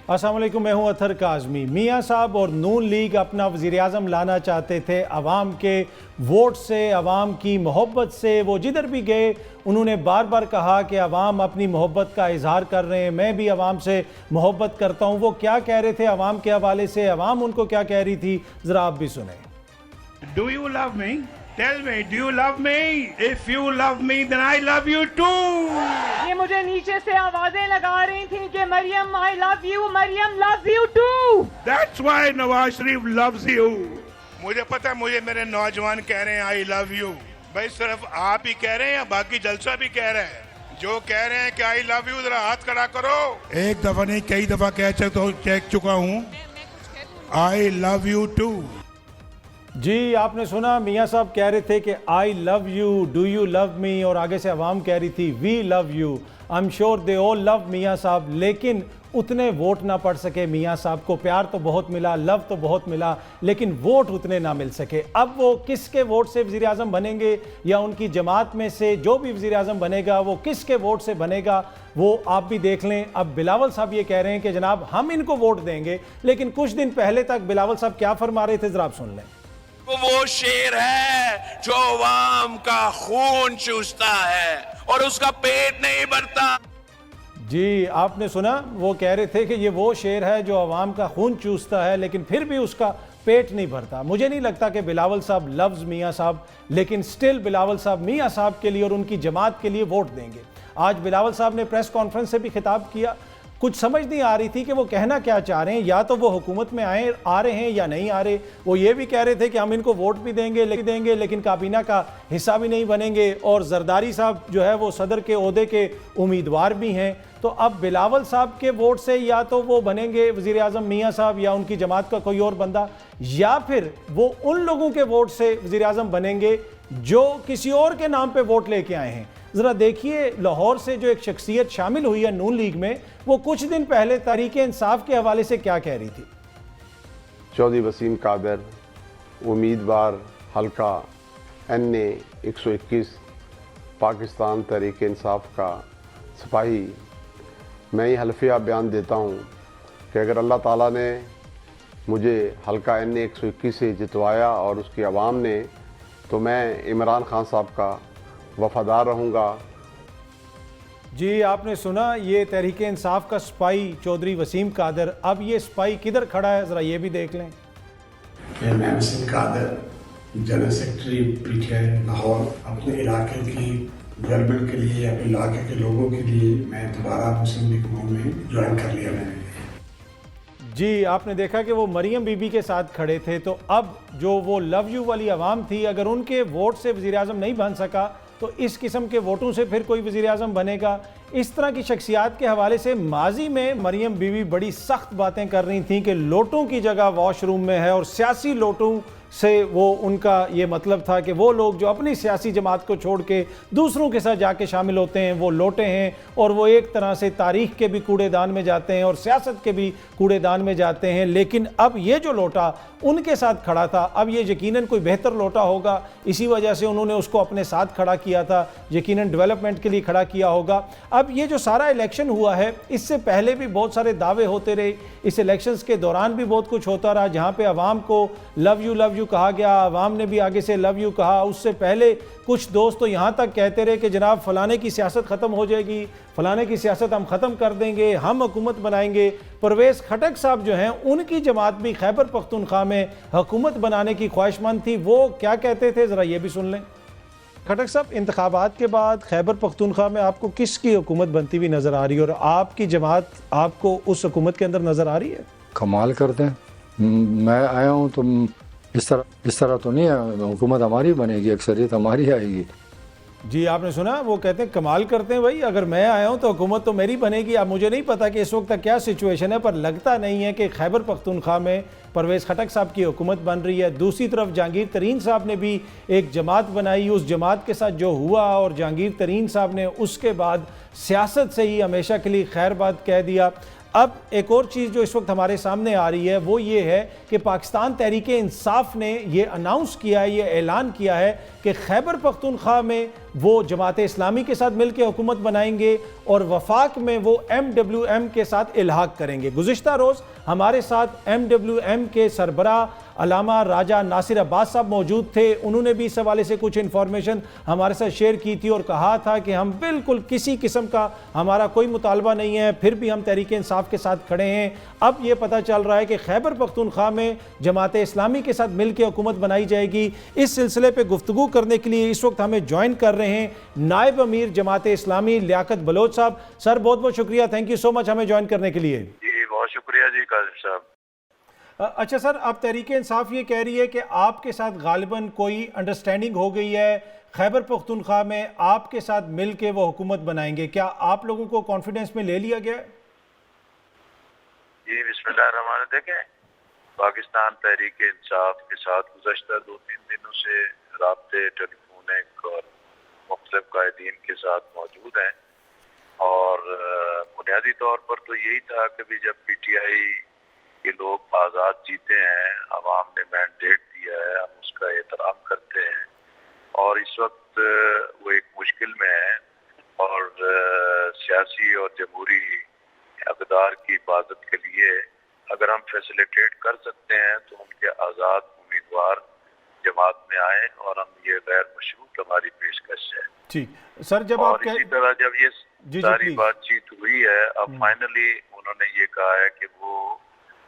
अस्सलाम वालेकुम, मैं हूं अतर काज़मी। मियाँ साहब और नून लीग अपना वज़ीर-ए-आज़म लाना चाहते थे अवाम के वोट से, अवाम की मोहब्बत से। वो जिधर भी गए उन्होंने बार बार कहा कि अवाम अपनी मोहब्बत का इजहार कर रहे हैं, मैं भी अवाम से मोहब्बत करता हूँ। वो क्या कह रहे थे अवाम के हवाले से, अवाम उनको क्या कह रही थी, ज़रा आप भी सुने। Do you love me? Tell me, do you love me? If you love me, then I love you too. ये मुझे नीचे से आवाजें लगा रही थी कि Maryam I love you, Maryam love you too. That's why Nawaz Sharif loves you. मुझे पता है, मुझे मेरे नौजवान कह रहे हैं आई लव यू। भाई सिर्फ आप ही कह रहे हैं या बाकी जलसा भी कह रहे हैं? जो कह रहे हैं कि आई लव यू, जरा हाथ खड़ा करो। एक दफा नहीं, कई दफा कह चुका हूँ आई लव यू टू। जी, आपने सुना, मियाँ साहब कह रहे थे कि I love you, do you love me, और आगे से अवाम कह रही थी we love you. I am sure they all love मियाँ साहब, लेकिन उतने वोट ना पड़ सके मियाँ साहब को। प्यार तो बहुत मिला, लव तो बहुत मिला, लेकिन वोट उतने ना मिल सके। अब वो किसके वोट से वज़ीर आज़म बनेंगे, या उनकी जमात में से जो भी वज़ीर आज़म बनेगा वो किसके वोट से बनेगा, वो आप भी देख लें। अब बिलावल साहब ये कह रहे हैं कि जनाब हम इनको वोट देंगे, लेकिन कुछ दिन पहले तक बिलावल साहब क्या फरमा रहे थे, ज़रा आप सुन लें। वो शेर है जो अवाम का खून चूसता है और उसका पेट नहीं भरता। जी, आपने सुना, वो कह रहे थे कि ये वो शेर है जो अवाम का खून चूसता है, लेकिन फिर भी उसका पेट नहीं भरता। मुझे नहीं लगता कि बिलावल साहब लफ्ज़ मियाँ साहब, लेकिन स्टिल बिलावल साहब मियाँ साहब के लिए और उनकी जमात के लिए वोट देंगे। आज बिलावल साहब ने प्रेस कॉन्फ्रेंस से भी खिताब किया। कुछ समझ नहीं आ रही थी कि वो कहना क्या चाह रहे हैं, या तो वो हुकूमत में आ रहे हैं या नहीं आ रहे। वो ये भी कह रहे थे कि हम इनको वोट भी देंगे लेकिन काबीना का हिस्सा भी नहीं बनेंगे, और जरदारी साहब जो है वो सदर के ओहदे के उम्मीदवार भी हैं। तो अब बिलावल साहब के वोट से या तो वो बनेंगे वज़ीर आज़म मियाँ साहब या उनकी जमात का कोई और बंदा, या फिर वो उन लोगों के वोट से वज़ीर आज़म बनेंगे जो किसी और के नाम पे वोट लेके आए हैं। ज़रा देखिए, लाहौर से जो एक शख्सियत शामिल हुई है नून लीग में, वो कुछ दिन पहले तहरीक इंसाफ के हवाले से क्या कह रही थी। चौधरी वसीम कादर, उम्मीदवार हल्का NA 121 पाकिस्तान तहरीक इंसाफ का सिपाही, मैं ये हल्फिया बयान देता हूँ कि अगर अल्लाह ताला ने मुझे हल्का NA 121 से जितवाया और उसकी आवाम ने, तो मैं इमरान खान साहब का वफादार रहूँगा। जी, आपने सुना, ये तहरीक इंसाफ का सिपाही चौधरी वसीम कादर। अब ये सिपाही किधर खड़ा है, ज़रा ये भी देख लें। मैं Waseem Qadir, general secretary PTI Lahore, अपने इलाके की डेवलपमेंट के लिए, अपने इलाके के लोगों के लिए मैं दोबारा मुस्लिम लीग में ज्वाइन कर लिया मैंने। जी, आपने देखा कि वो मरियम बीबी के साथ खड़े थे। तो अब जो वो लव यू वाली आवाम थी, अगर उनके वोट से वज़ीर आज़म नहीं बन सका, तो इस किस्म के वोटों से फिर कोई वज़ीर आज़म बनेगा। इस तरह की शख्सियात के हवाले से माजी में मरियम बीबी बड़ी सख्त बातें कर रही थी कि लोटों की जगह वॉशरूम में है, और सियासी लोटों से वो उनका ये मतलब था कि वो लोग जो अपनी सियासी जमात को छोड़ के दूसरों के साथ जाके शामिल होते हैं वो लोटे हैं, और वो एक तरह से तारीख़ के भी कूड़ेदान में जाते हैं और सियासत के भी कूड़ेदान में जाते हैं। लेकिन अब ये जो लोटा उनके साथ खड़ा था, अब ये यकीनन कोई बेहतर लोटा होगा, इसी वजह से उन्होंने उसको अपने साथ खड़ा किया था, यकीनन डेवलपमेंट के लिए खड़ा किया होगा। अब ये जो सारा इलेक्शन हुआ है, इससे पहले भी बहुत सारे दावे होते रहे, इस इलेक्शंस के दौरान भी बहुत कुछ होता रहा, जहाँ पे अवाम को लव यू कहा गया, अवाम ने भी आगे से लव यू कहा। उससे पहले कुछ दोस्त तो यहाँ तक कहते रहे कि जनाब फलाने की सियासत ख़त्म हो जाएगी, फलाने की सियासत हम ख़त्म कर देंगे, हम हुकूमत बनाएंगे। परवेज़ खटक साहब जो हैं, उनकी जमात भी खैबर पख्तूनख्वा में हुकूमत बनाने की ख्वाहिशमंद थी। वो क्या कहते थे, ज़रा ये भी सुन लें। खटक साहब, इंतखाबात के बाद खैबर पख्तूनख्वा में आपको किसकी हुकूमत बनती हुई नज़र आ रही है, और आपकी जमात आपको उस हुकूमत के अंदर नज़र आ रही है? कमाल करते हैं, मैं आया हूँ तो इस तरह तो नहीं है, हुकूमत हमारी बनेगी, अक्सरियत हमारी आएगी। जी, आपने सुना, वो कहते हैं कमाल करते हैं भाई, अगर मैं आया हूँ तो हुकूमत तो मेरी बनेगी। अब मुझे नहीं पता कि इस वक्त तक क्या सिचुएशन है, पर लगता नहीं है कि खैबर पख्तूनख्वा में परवेज़ खटक साहब की हुकूमत बन रही है। दूसरी तरफ जहांगीर तरीन साहब ने भी एक जमात बनाई, उस जमात के साथ जो हुआ, और जहांगीर तरीन साहब ने उसके बाद सियासत से ही हमेशा के लिए खैर बात कह दिया। अब एक और चीज़ जो इस वक्त हमारे सामने आ रही है वो ये है कि पाकिस्तान तहरीक इंसाफ ने ये अनाउंस किया है, ये ऐलान किया है कि खैबर पख्तूनख्वा में वो जमात इस्लामी के साथ मिलकर हुकूमत बनाएंगे, और वफाक में वो MWM के साथ इल्हाक करेंगे। गुज़िश्ता रोज़ हमारे साथ MWM के सरबरा अलामा राजा नासिर अब्बास साहब मौजूद थे। उन्होंने भी इस हवाले से कुछ इन्फॉर्मेशन हमारे साथ शेयर की थी और कहा था कि हम बिल्कुल किसी किस्म का हमारा कोई मुतालबा नहीं है, फिर भी हम तहरीक इंसाफ के साथ खड़े हैं। अब ये पता चल रहा है कि खैबर पख्तूनख्वा में जमात इस्लामी के साथ मिल के हुकूमत बनाई जाएगी। इस सिलसिले पर गुफ्तगू करने के लिए इस वक्त हमें ज्वाइन कर रहे हैं नायब अमीर जमात इस्लामी लियाकत बलोच साहब। सर बहुत बहुत शुक्रिया, थैंक यू सो मच हमें ज्वाइन करने के लिए। जी बहुत शुक्रिया जी काजिम साहब। अच्छा सर, अब तहरीक इंसाफ ये कह रही है कि आपके साथ गालिबन कोई अंडरस्टैंडिंग हो गई है, खैबर पख्तूनख्वा में आपके साथ मिल के वो हुकूमत बनाएंगे। क्या आप लोगों को कॉन्फिडेंस में ले लिया गया है? जी बिस्मिल्लाह, देखें पाकिस्तान तहरीक इंसाफ के साथ गुज़श्ता 2-3 दिनों से राब्ते टेलीफोनिक और मुख्तलिफ कायदीन के साथ मौजूद हैं और बुनियादी तौर पर तो यही था कि भी जब PTI के लोग आज़ाद जीते हैं, अवाम ने मैंडेट दिया है, हम उसका एहतराम करते हैं और इस वक्त वो एक मुश्किल में है और सियासी और जमहूरी अक़दार की हिफाजत के लिए अगर हम फैसिलिटेट कर सकते हैं तो उनके आज़ाद उम्मीदवार जमात में आए और हम ये गैर मशरूत हमारी पेशकश है। ठीक सर, जब और आप इसी तरह जब ये सारी बातचीत हुई है, अब फाइनली उन्होंने ये कहा है कि वो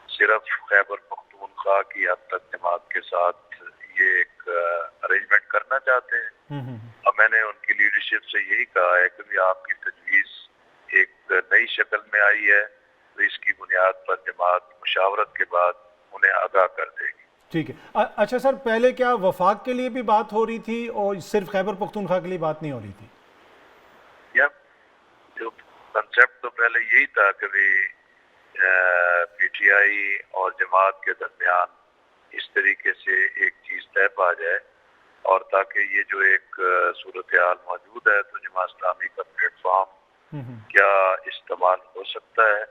सिर्फ खैबर पख्तूनख्वा की हद तक जमात के साथ ये एक अरेंजमेंट करना चाहते हैं। अब मैंने उनकी लीडरशिप से यही कहा है कि भी आपकी तजवीज़ एक नई शक्ल में आई है तो इसकी बुनियाद पर जमात मुशावरत के बाद उन्हें आगाह कर देगी। ठीक है। अच्छा सर, पहले क्या वफाक के लिए भी बात हो रही थी और सिर्फ खैबर पख्तूनख्वा के लिए बात नहीं हो रही थी? या जो कंसेप्ट तो पहले यही था कि भी PTI और जमात के दरमियान इस तरीके से एक चीज तय पा जाए और ताकि ये जो एक सूरत हाल मौजूद है तो जमात इस्लामी का प्लेटफॉर्म क्या इस्तेमाल हो सकता है।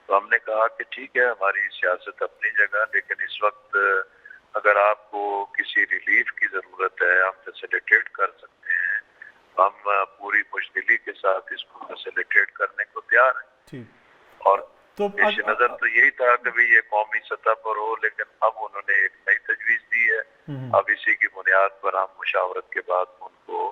तो हमने कहा कि ठीक है, हमारी सियासत अपनी जगह, लेकिन इस वक्त अगर आपको किसी रिलीफ की जरूरत है हम फैसिलिटेट कर सकते हैं, हम पूरी मुश्किली के साथ इसको फैसिलिटेट करने को तैयार हैं। और तो पेश नजर तो यही था कि भी ये कौमी सतह पर हो, लेकिन अब उन्होंने एक नई तजवीज दी है। अब इसी की बुनियाद पर हम मुशावरत के बाद उनको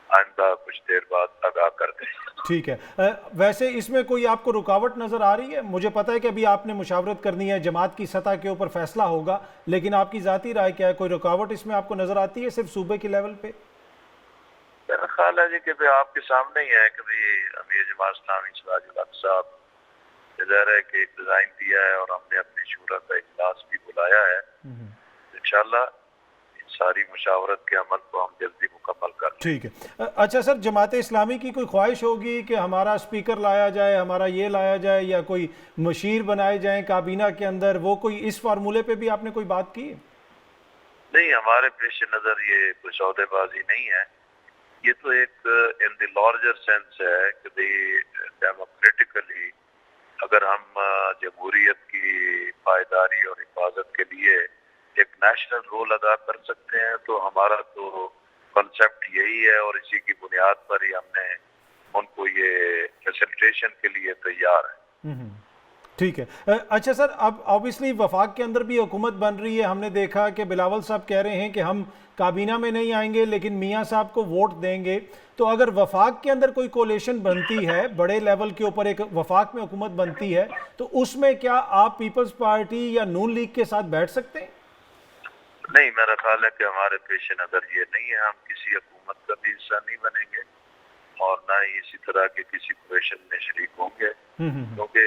आइंदा कुछ देर बाद आगाह कर देंगे। ठीक है। वैसे इसमें कोई आपको रुकावट नजर आ रही है? मुझे पता है कि अभी आपने मुशावरत करनी है, जमात की सतह के ऊपर फैसला होगा, लेकिन आपकी जाती राय क्या है? कोई रुकावट इसमें आपको नजर आती है सिर्फ सूबे के लेवल पे? मेरा ख्याल है जी कि भाई आपके सामने ही है कि भाई अमीर जमात इस्लामी सिराजुल हक साहब ज़ाहिर है कि एक डिजाइन दिया है और हमने अपनी शूरा का इजलास भी बुलाया है। इंशाल्लाह सारी मुशावरत के अमल को हम जल्दी मुकम्मल कर। ठीक है। अच्छा सर, जमात इस्लामी की कोई ख्वाहिश होगी कि हमारा स्पीकर लाया जाए, हमारा ये लाया जाए या कोई मशीर बनाए जाए काबीना के अंदर, वो कोई इस फार्मूले पे भी आपने कोई बात की? नहीं, हमारे पेश नजर ये कोई सौदेबाजी नहीं है। ये तो एक इन द लार्जर सेंस है कि डेमोक्रेटिकली अगर हम जमहूरियत की पायदारी और हिफाजत के लिए एक नेशनल रोल अदा कर सकते हैं तो हमारा तो कॉन्सेप्ट यही है और इसी की बुनियाद पर ही हमने उनको ये फैसिलिटेशन के लिए तैयार है। ठीक है। अच्छा सर, अब ऑब्वियसली वफाक के अंदर भी हुकूमत बन रही है। हमने देखा कि बिलावल साहब कह रहे हैं कि हम काबीना में नहीं आएंगे लेकिन मियां साहब को वोट देंगे। तो अगर वफाक के अंदर कोई कोलेशन बनती है, बड़े लेवल के ऊपर एक वफाक में हुकूमत बनती है, तो उसमें क्या आप पीपल्स पार्टी या नून लीग के साथ बैठ सकते हैं? नहीं, मेरा ख्याल है कि हमारे पेश नजर ये नहीं है। हम किसी हुकूमत का भी हिस्सा नहीं बनेंगे और ना ही इसी तरह के किसी कोलेशन में शरीक होंगे, क्योंकि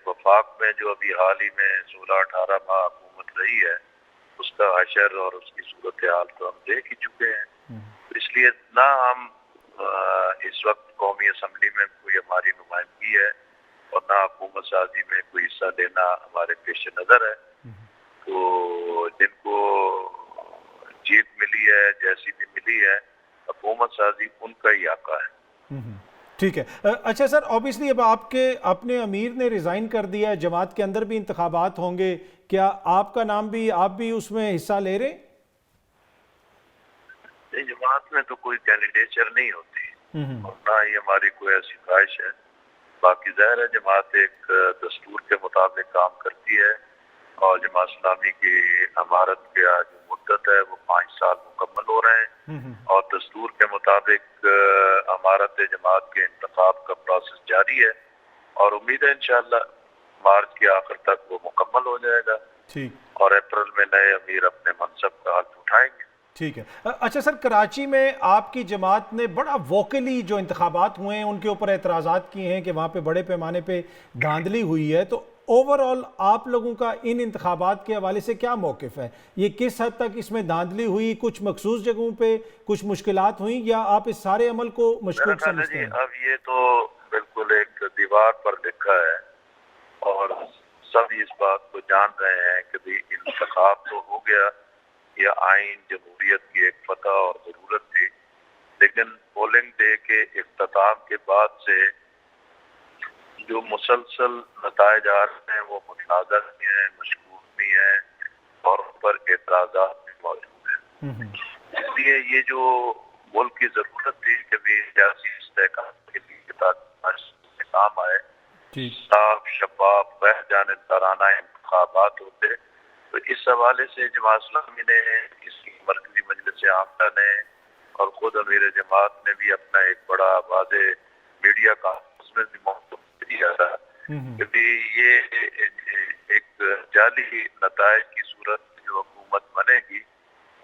वफाक में जो अभी हाल ही में 16-18 माह हुकूमत रही है उसका हशर और उसकी सूरत हाल तो हम देख ही चुके हैं। तो इसलिए ना हम इस वक्त कौमी असम्बली में कोई हमारी नुमाइंदगी है और ना हुकूमत साजी में कोई हिस्सा लेना हमारे पेश नजर है। तो जिनको जीत मिली है, जैसी भी मिली है, हुकूमत साजी उनका ही आका है। ठीक है। अच्छा सर, ऑब्वियसली अब आपके अपने अमीर ने रिजाइन कर दिया है, जमात के अंदर भी इंतखाबात होंगे, क्या आपका नाम भी, आप भी उसमें हिस्सा ले रहे? नहीं, जमात में तो कोई कैंडिडेचर नहीं होती और ना ही हमारी कोई ऐसी ख्वाहिश है। बाकी ज़ाहिर है जमात एक दस्तूर के मुताबिक काम करती है और जमात इस्लामी की अमारत की जो मुद्दत है वो 5 साल मुकम्मल हो रहे हैं और दस्तूर के मुताबिक अमारत जमात के इंतखाब का प्रोसेस जारी है और उम्मीद है इंशाअल्लाह मार्च के आखिर तक वो मुकम्मल हो जाएगा। ठीक। और अप्रैल में नए अमीर अपने मनसब का हल्फ उठाएंगे। ठीक है। अच्छा सर, कराची में आपकी जमात ने बड़ा वोकली जो इंतखाबात हुए हैं उनके ऊपर एतराज़ात किए हैं कि वहाँ पे बड़े पैमाने पे धांधली हुई है, तो ओवरऑल आप लोगों का इन इंतखाबात के हवाले से क्या मौक़िफ़ है? ये किस हद तक इसमें धांधली हुई, कुछ मखसूस जगहों पे कुछ मुश्किलात हुई, या आप इस सारे अमल को मशकूक समझते हैं? अब ये तो बिल्कुल एक दीवार पर लिखा है और सब इस बात को जान रहे हैं कि भाई इंतखाब तो हो गया, यह आइन जमहूरियत की एक फतह और ज़रूरत थी, लेकिन पोलिंग डे के इख्तिताम के बाद से जो मुसलसल नताइज आ रहे हैं वो मुतनाज़ा भी हैं, मशकूक भी हैं और उन पर एतराज़ात भी मौजूद हैं। इसलिए ये जो मुल्क की ज़रूरत थी कि भी सियासी इस्तेहकाम के लिए काम आए, साफ शफाफ वह जानिबदाराना इंतखाबात होते, तो इस हवाले से जमात इस्लामी ने, इसकी मरकजी मजलिस आमला ने और खुद अमीर जमात ने भी अपना एक बड़ा वाज़े मीडिया कॉन्फ्रेंस में भी मौक़िफ़ दिया था क्योंकि ये एक जाली नताइज की सूरत जो हुकूमत बनेगी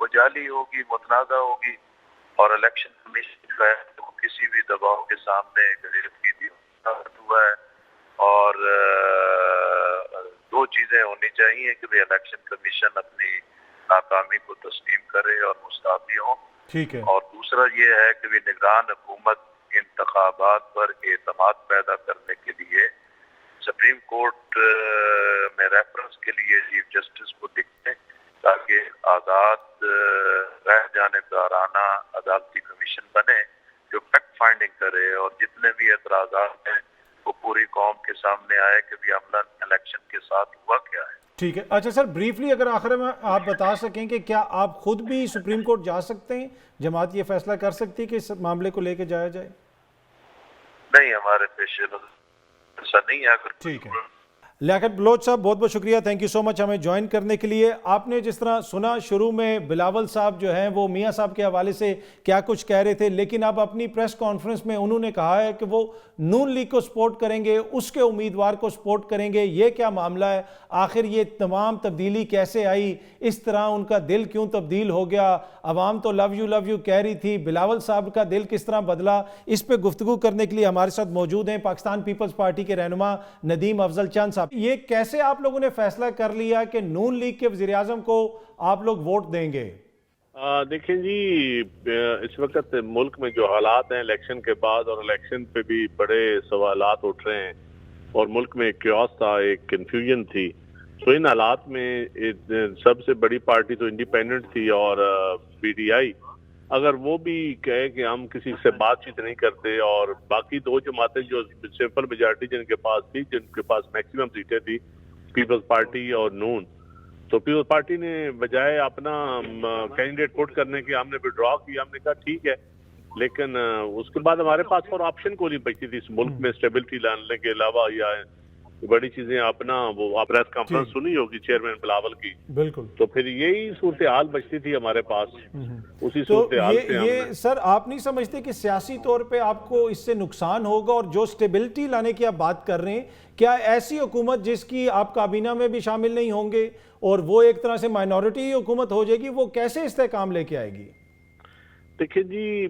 वो जाली होगी, मुतनाज़ा होगी और इलेक्शन कमीशन जो है वो किसी भी दबाव के सामने गिरफ्तारी हुआ है। और दो चीजें होनी चाहिए कि भाई इलेक्शन कमीशन अपनी नाकामी को तस्लीम करे और मुस्ताफी हो। ठीक है। और दूसरा ये है कि भी निगरान हुकूमत इंतखाबात पर एतमाद पैदा करने के लिए सुप्रीम कोर्ट में रेफरेंस के लिए चीफ जस्टिस को लिखें ताकि आज़ाद रह जानिबदाराना अदालती कमीशन बने जो फैक्ट फाइंडिंग करे और जितने भी एतराज़ात हैं वो पूरी कौम के सामने आए कि भी अमलन इलेक्शन के साथ हुआ क्या है। ठीक है। अच्छा सर, ब्रीफली अगर आखिर में आप बता सकें कि क्या आप खुद भी सुप्रीम कोर्ट जा सकते हैं, जमात ये फैसला कर सकती है कि इस मामले को लेकर जाया जाए? नहीं, हमारे पेशे ऐसा नहीं है। ठीक है। लियाकत बलोच साहब, बहुत बहुत शुक्रिया, थैंक यू सो मच हमें ज्वाइन करने के लिए। आपने जिस तरह सुना शुरू में बिलावल साहब जो हैं वो मियाँ साहब के हवाले से क्या कुछ कह रहे थे, लेकिन अब अपनी प्रेस कॉन्फ्रेंस में उन्होंने कहा है कि वो नून लीग को सपोर्ट करेंगे, उसके उम्मीदवार को सपोर्ट करेंगे। ये क्या मामला है, आखिर ये तमाम तब्दीली कैसे आई, इस तरह उनका दिल क्यों तब्दील हो गया? अवाम तो लव यू कह रही थी, बिलावल साहब का दिल किस तरह बदला? इस पर गुफ्तगू करने के लिए हमारे साथ मौजूद हैं पाकिस्तान पीपल्स पार्टी के रहनुमा नदीम अफजल चंद साहब। ये कैसे आप लोगों ने फैसला कर लिया कि नून लीग के वज़ीर-ए-आज़म को आप लोग वोट देंगे? देखें जी, इस वक्त मुल्क में जो हालात हैं इलेक्शन के बाद, और इलेक्शन पे भी बड़े सवालात उठ रहे हैं और मुल्क में एक क्योस था, एक कन्फ्यूजन थी। तो इन हालात में सबसे बड़ी पार्टी तो इंडिपेंडेंट थी और पीटीआई, अगर वो भी कहे कि हम किसी से बातचीत नहीं करते और बाकी दो जमातें जो सिंपल मेजॉरिटी जिनके पास थी, जिनके पास मैक्सिमम सीटें थी, पीपल्स पार्टी और नून, तो पीपल्स पार्टी ने बजाय अपना कैंडिडेट पुट करने के हमने विड्रॉ किया। हमने कहा ठीक है, लेकिन उसके बाद हमारे पास और ऑप्शन को नहीं बचती थी इस मुल्क में स्टेबिलिटी लाने के अलावा, या बड़ी चीजें अपना वो प्रेस कॉन्फ्रेंस सुनी होगी चेयरमैन बिलावल की, बिल्कुल, तो फिर यही सूरत हाल बचती थी हमारे पास। उसी सूरत हाल से ये सर आप नहीं समझते कि सियासी तौर पे आपको इससे नुकसान होगा? और जो स्टेबिलिटी लाने की आप बात कर रहे हैं, क्या ऐसी हुकूमत जिसकी आप काबीना में भी शामिल नहीं होंगे और वो एक तरह से माइनॉरिटी हुकूमत हो जाएगी, वो कैसे इस्तेहकाम लेके आएगी? देखिए जी,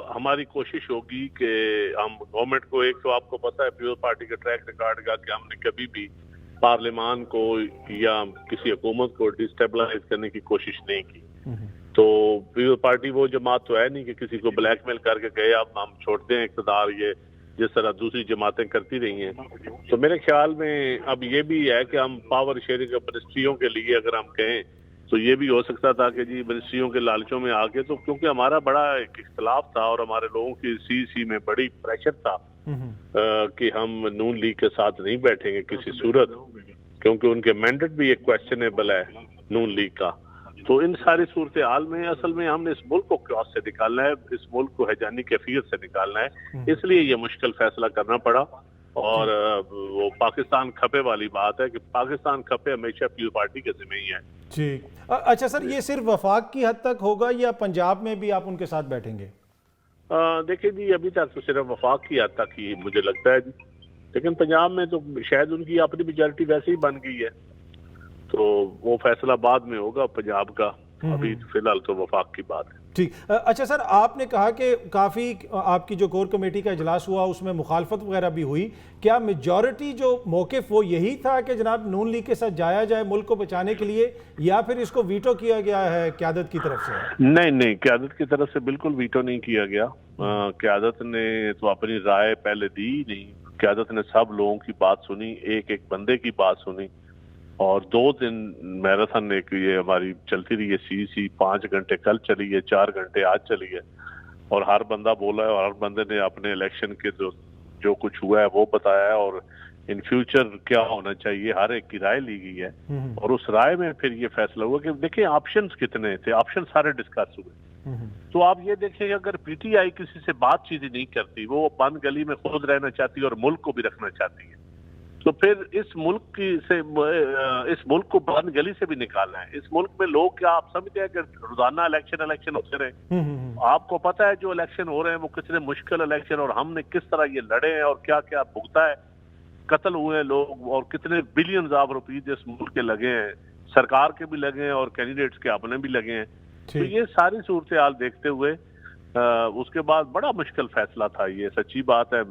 हमारी कोशिश होगी कि हम गवर्नमेंट को, एक तो आपको पता है पीपल्स पार्टी का ट्रैक रिकॉर्ड का कि हमने कभी भी पार्लियामान को या किसी हुकूमत को डिस्टेबलाइज करने की कोशिश नहीं की। तो पीपल्स पार्टी वो जमात तो है नहीं कि किसी को ब्लैकमेल करके गए अब हम छोड़ते हैं इक़्तिदार, ये जिस तरह दूसरी जमातें करती रही हैं। तो मेरे ख्याल में अब ये भी है कि हम पावर शेयरिंग मिनिस्ट्रियों के लिए अगर हम कहें तो ये भी हो सकता था कि जी मिनिस्ट्रियों के लालचों में आके, तो क्योंकि हमारा बड़ा एक इख्तिलाफ था और हमारे लोगों की सी में बड़ी प्रेशर था कि हम नून लीग के साथ नहीं बैठेंगे किसी सूरत, क्योंकि उनके मैंडेट भी एक क्वेश्चनेबल है नून लीग का। तो इन सारी सूरत हाल में असल में हमने इस मुल्क को क्योस से निकालना है, इस मुल्क को हैजानी कैफियत से निकालना है, इसलिए ये मुश्किल फैसला करना पड़ा। और वो पाकिस्तान खपे वाली बात है कि पाकिस्तान खपे हमेशा पीपल्स पार्टी के जिम्मे ही है। जी अच्छा सर, ये सिर्फ वफाक की हद तक होगा या पंजाब में भी आप उनके साथ बैठेंगे? देखिए जी, अभी तक तो सिर्फ वफाक की हद तक ही मुझे लगता है जी, लेकिन पंजाब में तो शायद उनकी अपनी मेजॉरिटी वैसे ही बन गई है, तो वो फैसला बाद में होगा पंजाब का। अभी फिलहाल तो वफाक की बात है। ठीक। अच्छा सर, आपने कहा कि काफ़ी आपकी जो कोर कमेटी का इजलास हुआ उसमें मुखालफत वगैरह भी हुई, क्या मेजॉरिटी जो मौक़िफ़ वो यही था कि जनाब नून लीग के साथ जाया जाए मुल्क को बचाने के लिए, या फिर इसको वीटो किया गया है क़यादत की तरफ से? नहीं, क़यादत की तरफ से बिल्कुल वीटो नहीं किया गया। क़यादत ने तो अपनी राय पहले दी ही नहीं। क़यादत ने सब लोगों की बात सुनी, एक एक बंदे की बात सुनी, और 2 दिन मैराथन एक ये हमारी चलती रही है सीसी, 5 घंटे कल चली है, 4 घंटे आज चली है, और हर बंदा बोला है और हर बंदे ने अपने इलेक्शन के जो कुछ हुआ है वो बताया है, और इन फ्यूचर क्या होना चाहिए हर एक की राय ली गई है। और उस राय में फिर ये फैसला हुआ कि देखिए ऑप्शंस कितने थे, ऑप्शन सारे डिस्कस हुए। तो आप ये देखिए, अगर पीटीआई किसी से बातचीत ही नहीं करती, वो बंद गली में खुद रहना चाहती है और मुल्क को भी रखना चाहती है, तो फिर इस मुल्क को बंद गली से भी निकालना है। इस मुल्क में लोग क्या आप समझते हैं कि रोजाना इलेक्शन होते रहे? आपको पता है जो इलेक्शन हो रहे हैं वो कितने मुश्किल इलेक्शन, और हमने किस तरह ये लड़े हैं और क्या क्या भुगता है, कत्ल हुए लोग, और कितने बिलियंस ऑफ रुपीज इस मुल्क के लगे हैं, सरकार के भी लगे हैं और कैंडिडेट्स के अपने भी लगे हैं। तो ये सारी सूरत हाल देखते हुए उसके बाद बड़ा मुश्किल फैसला था ये, सच्ची बात है।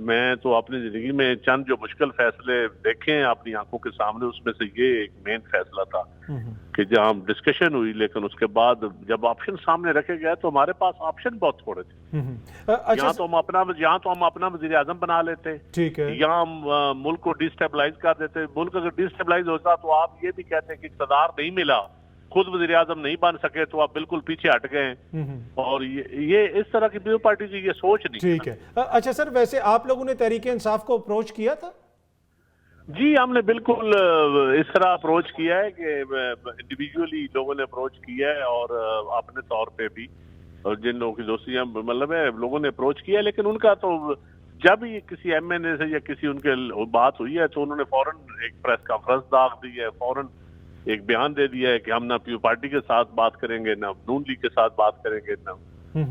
मैं तो अपनी जिंदगी में चंद जो मुश्किल फैसले देखे हैं अपनी आंखों के सामने, उसमें से ये एक मेन फैसला था कि जहाँ डिस्कशन हुई, लेकिन उसके बाद जब ऑप्शन सामने रखे गए तो हमारे पास ऑप्शन बहुत थोड़े थे। यहाँ तो हम अपना वज़ीर आज़म बना लेते, ठीक है, यहाँ हम मुल्क को डिस्टेबलाइज कर देते। मुल्क अगर डिस्टेबलाइज होता तो आप ये भी कहते हैं कि इक़्तिदार नहीं मिला, खुद वज़ीर आज़म नहीं बन सके, तो आप बिल्कुल पीछे हट गए। और ये इस तरह की पीपल्स पार्टी की ये सोच नहीं। ठीक है। अच्छा सर, वैसे आप लोगों ने तहरीक इंसाफ को अप्रोच किया था? जी, हमने बिल्कुल इस तरह अप्रोच किया है कि इंडिविजुअली लोगों ने अप्रोच किया है, और अपने तौर पे भी, और जिन लोगों की दोस्तियां मतलब है लोगों ने अप्रोच किया है, लेकिन उनका तो जब ही किसी एमएनए से या किसी उनके बात हुई है तो उन्होंने फौरन एक प्रेस कॉन्फ्रेंस दाग दी है, फौरन एक बयान दे दिया है कि हम ना पीपल्स पार्टी के साथ बात करेंगे, ना नून लीग के साथ बात करेंगे, ना।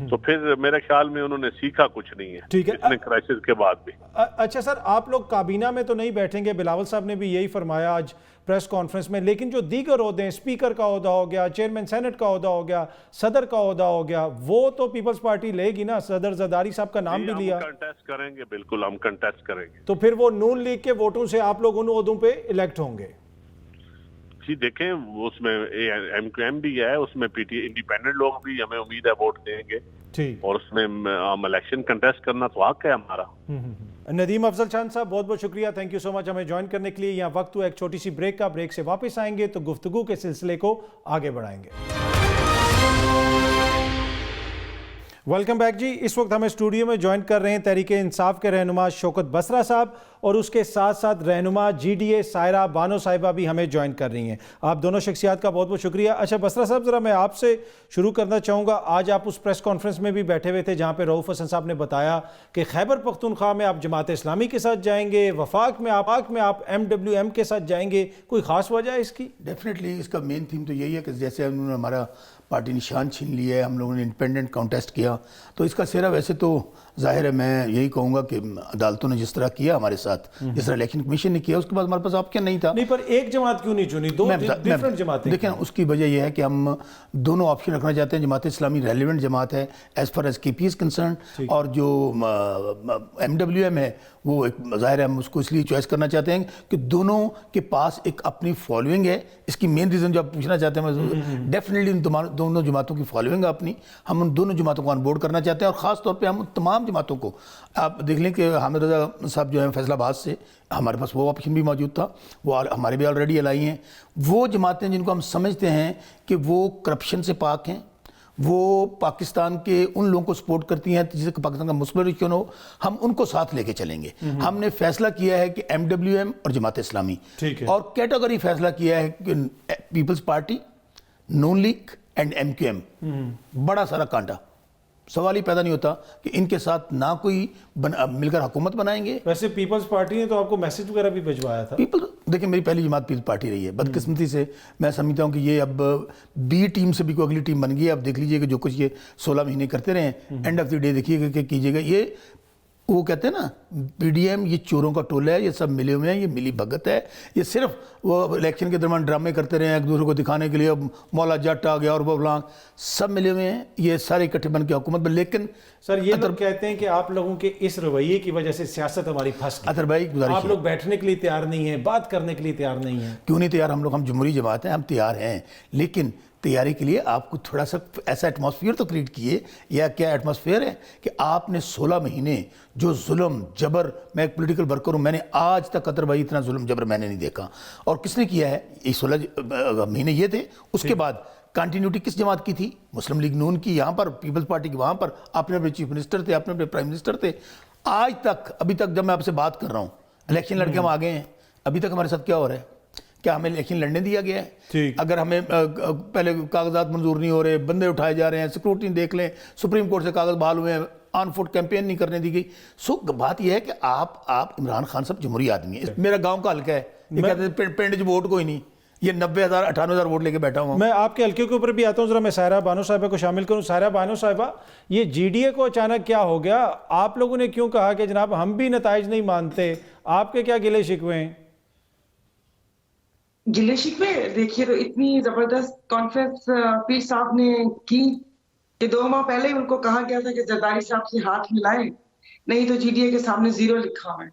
तो फिर मेरे ख्याल में उन्होंने सीखा कुछ नहीं है, ठीक है, इतने क्राइसिस के बाद भी। अच्छा सर, आप लोग काबीना में तो नहीं बैठेंगे, बिलावल साहब ने भी यही फरमाया आज प्रेस कॉन्फ्रेंस में, लेकिन जो दीगर ओहदे, स्पीकर का ओहदा हो गया, चेयरमैन सेनेट का ओहदा हो गया, सदर का ओहदा हो गया, वो तो पीपल्स पार्टी लेगी ना। सदर जरदारी साहब का नाम भी लिया। कंटेस्ट करेंगे, बिल्कुल हम कंटेस्ट करेंगे। तो फिर वो नून लीग के वोटों से आप लोग उन ओहदों पे इलेक्ट होंगे? जी देखें, उसमें एमक्यूएम भी है, उसमें पीटी इंडिपेंडेंट लोग भी हमें उम्मीद है वोट देंगे, और उसमें हम इलेक्शन कंटेस्ट करना तो हक है हमारा। नदीम अफजल चांद साहब, बहुत बहुत शुक्रिया, थैंक यू सो मच हमें ज्वाइन करने के लिए। यहाँ वक्त हुआ एक छोटी सी ब्रेक का, ब्रेक से वापस आएंगे तो गुफ्तगू के सिलसिले को आगे बढ़ाएंगे। वेलकम बैक जी। इस वक्त हमें स्टूडियो में ज्वाइन कर रहे हैं तहरीक इंसाफ के रहनुमा शौकत बसरा साहब, और उसके साथ साथ रहनुमा GDA सायरा बानो साहिबा भी हमें ज्वाइन कर रही हैं। आप दोनों शख्सियात का बहुत बहुत शुक्रिया। अच्छा बसरा साहब, ज़रा मैं आपसे शुरू करना चाहूँगा, आज आप उस प्रेस कॉन्फ्रेंस में भी बैठे हुए थे जहाँ पे रऊफ़ हसन साहब ने बताया कि खैबर पख्तूनख्वा में आप जमात इस्लामी के साथ जाएंगे, वफाक में आप MWM के साथ जाएंगे, कोई ख़ास वजह है इसकी? डेफिनेटली इसका मेन थीम तो यही है कि जैसे उन्होंने हमारा पार्टी निशान छीन लिया है, हम लोगों ने इंडिपेंडेंट कॉन्टेस्ट किया, तो इसका सिरा वैसे तो जाहिर है मैं यही कहूँगा कि अदालतों ने जिस तरह किया हमारे साथ, जिस तरह इलेक्शन कमीशन ने किया, उसके बाद हमारे पास ऑप्शन नहीं था। नहीं, पर एक जमात क्यों नहीं चुनी? दो डिफरेंट जमातें। देखें, उसकी वजह यह है कि हम दोनों ऑप्शन रखना चाहते हैं। जमात इस्लामी रेलिवेंट जमात है as far as KP is concern, और जो MWM है वो एक ज़ाहिर है हम उसको इसलिए चॉइस करना चाहते हैं कि दोनों के पास एक अपनी फॉलोइंग है। इसकी मेन रीज़न जो आप पूछना चाहते हैं, डेफिनेटली उन दोनों जमातों की फॉलोइंग है अपनी, हम उन दोनों जमातों को ऑन बोर्ड करना चाहते हैं, और ख़ास तौर पे हम तमाम जमातों को, आप देख लें कि हामिद रज़ा साहब जो है फैसलाबाद से, हमारे पास वो ऑप्शन भी मौजूद था, वो हमारे भी ऑलरेडी अलाई हैं। वो जमातें जिनको हम समझते हैं कि वो करप्शन से पाक हैं, वो पाकिस्तान के उन लोगों को सपोर्ट करती हैं जिससे पाकिस्तान का मुस्तक़बिल क्यों न हो, हम उनको साथ लेके चलेंगे। हमने फैसला किया है कि MWM और जमात इस्लामी, और कैटेगरी फैसला किया है कि पीपल्स पार्टी, नून लीग एंड MQM, बड़ा सारा कांटा। सवाल ही पैदा नहीं होता कि इनके साथ ना कोई मिलकर हुकूमत बनाएंगे। वैसे पीपल्स पार्टी ने तो आपको मैसेज वगैरह भी भिजवाया था। देखिए, मेरी पहली जमात पीपल्स पार्टी रही है। बदकिस्मती से मैं समझता हूँ कि ये अब बी टीम से भी कोई अगली टीम बन गई है। अब देख लीजिए कि जो कुछ ये 16 महीने करते रहे, एंड ऑफ द डे देखिएगा कि कीजिएगा। ये वो कहते हैं ना, PDM ये चोरों का टोला है, ये सब मिले हुए हैं, ये मिली भगत है। ये सिर्फ वो इलेक्शन के दरमियान ड्रामे करते रहे हैं एक दूसरे को दिखाने के लिए, अब मौला जट आ गया और वो फलां, सब मिले हुए हैं, ये सारे इकट्ठे बन के हुकूमत। लेकिन सर ये लोग कहते हैं कि आप लोगों के इस रवैये की वजह से सियासत हमारी फंस गई। अतर भाई, आप लोग बैठने के लिए तैयार नहीं है, बात करने के लिए तैयार नहीं है। क्यों नहीं तैयार? हम जमहूरी जमात हैं, हम तैयार हैं, लेकिन तैयारी के लिए आपको थोड़ा सा ऐसा एटमॉस्फेयर तो क्रिएट किए। या क्या एटमॉस्फेयर है कि आपने 16 महीने जो जुल्म जबर, मैं एक पॉलिटिकल वर्कर हूँ, मैंने आज तक कतर भाई इतना जुल्म जबर मैंने नहीं देखा। और किसने किया है? ये 16 महीने ये थे। उसके बाद कंटिन्यूटी किस जमात की थी? मुस्लिम लीग नून की यहाँ पर, पीपल्स पार्टी की वहाँ पर। अपने अपने चीफ मिनिस्टर थे, अपने अपने प्राइम मिनिस्टर थे। आज तक, अभी तक जब मैं आपसे बात कर रहा हूँ, इलेक्शन लड़के हम आ गए हैं, अभी तक हमारे साथ क्या हो रहा है? क्या हमें इलेक्शन लड़ने दिया गया है? अगर हमें पहले कागजात मंजूर नहीं हो रहे, बंदे उठाए जा रहे हैं, सिक्योरिटी देख लें, सुप्रीम कोर्ट से कागज बहाल हुए हैं, ऑन फुट कैंपेन नहीं करने दी गई। सो बात यह है कि आप इमरान खान साहब जमहूरी आदमी है। मेरा गांव का हल्का है, ये कहते हैं पिंड वोट कोई नहीं, ये 90,000 98,000 वोट लेके बैठा हूँ। मैं आपके हल्के के ऊपर भी आता हूँ, जरा मैं सायरा बानो साहिबा को शामिल करूँ। सायरा बानो साहिबा, ये GDA को अचानक क्या हो गया? आप लोगों ने क्यों कहा कि जनाब हम भी नताइज नहीं मानते? आपके क्या गिले शिकवे हैं? गिले शिकवे देखिए, तो इतनी जबरदस्त कॉन्फ्रेंस पीर साहब ने की कि 2 माह पहले ही उनको कहा गया था कि जरदारी साहब से हाथ मिलाएं, नहीं तो GDA के सामने 0 लिखा हुआ है।